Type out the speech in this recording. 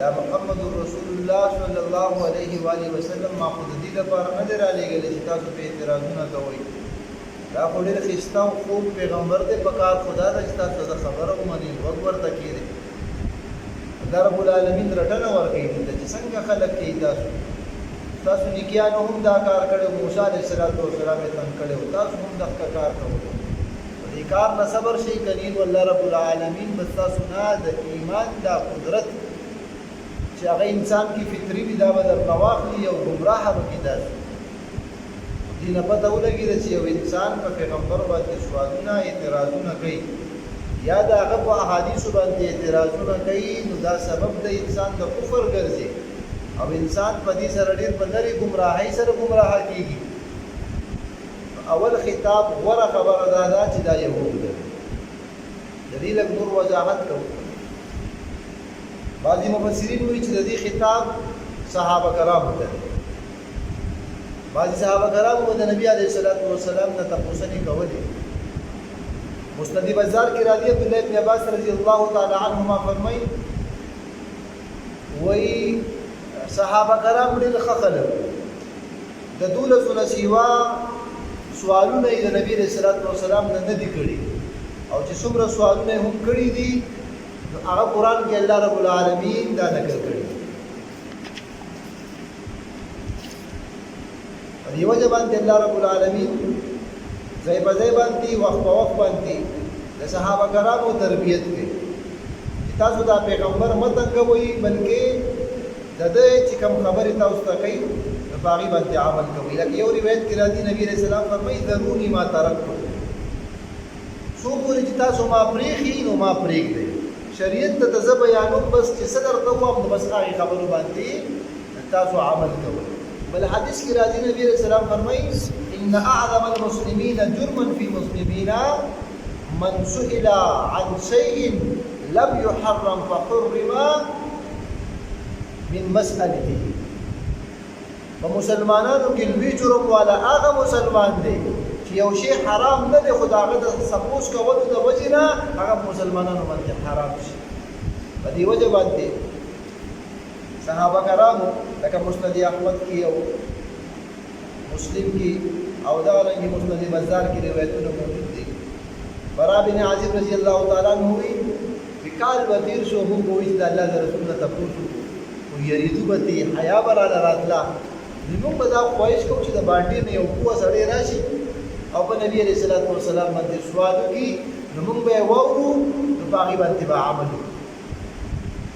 محمد رسول الله صلی الله علیه و آله وسلم ما خود دې لپاره نه دی رالیږلی چې تاسو په اعتراضونه کوئ. دا خو ډېر ښایسته او خوږ پیغمبر دی، په کار خدا ده چې تاسو د خبره ومنئ، غوږ ورته کښېږدئ. الله رب العالمین رټنه ورکوي موږ ته چې څنګه خلک کوي. تاسو نیکیانو هم دا کار کړی، موسی علیه السلام یې تنګ کړی و، تاسو هم دغه کار کوئ. په دې کار نه صبر شئ کنې نو الله رب العالمین به ستاسو نه د ایمان دا قدرت چې هغه انسان کې فطري وي دا به درنه واخلي او ګمراهه به کېدای شي. دې نه پته ولګېده چې یو انسان په پیغمبر باندې سوالونه اعتراضونه کوي یا د هغه په احادیثو باندې اعتراضونه کوي، نو دا سبب د انسان د کفر ګرځي او انسان په دې سره ډېر په لرې ګمراهۍ سره ګمراه کېږي. اول خطاب غوره خبره دا ده چې دا یهود ده. د دې لږ نور وضاحت کوو. بعضی مفسرین وایي چې د دې خطاب صحابه کرامو ته دی. بعضی صحابه کرامو به د نبي علیه السلام نه تپوسنې کولې. مسند بزار کې راځي عبدالله بن عباس رضی الله تعالی عنهما فرمایي وایي صحابه کرام ډېر ښه خلک د 12 نه سیوا سوالونه یې د نبي علیه السلام نه دي کړي، او چې څومره سوالونه هم کړي دي هغه قرآن کې الله رب العالمین دا نقل کړي. په دې وجه باندې الله رب العالمین ځای په ځای باندې وخت په وخت باندې د صحابه کرامو تربیت کوي چې تاسو دا پیغمبر مه تنګوئ، بلکې د ده چې کوم خبرې تاسو ته کوي نو په هغې باندې عمل کوئ. لکه یو روایت کې راځي نبي علیه السلام فرمایي ذروني ما ترکتم، څو پورې چې تاسو ما پرېښي نو ما پرېږدئ. شریعت ته زه بیانوم بس چې څه درته ووایم نو بس هغې خبرو باندې تاسو عمل کوئ. بل حدیث کې راځي نبي علیه السلام فرمایي ان اعظم المسلمین جرما فی مسلمین من سئل عن شیء لم يحرم فحرم من مسألته. په مسلمانانو کې لوی جرم والا هغه مسلمان دی چې یو شی حرام نه دی خو د هغه د سپوس کولو د وجې نه هغه مسلمانانو باندې حرام شي. په دې وجه باندې صحابه کرامو لکه مسند احمد کې او مسلم کې او دغرنګې مسند بزار کې روایتونه موجود دي. برا بن عازب رضی الله تعالی عنه وایي کال به تېر شو موږ به وایي چې د الله د رسول نه تپوس وکړو، خو یریدو به ترې حیا به راله راتله. نو موږ به دا خواهش کوو چې د باندې نه یو پوه سړی راشي او په نبي علیه السلام باندې سوال وکړي، نو موږ به یې واورو نو په هغې باندې به عمل وکړو.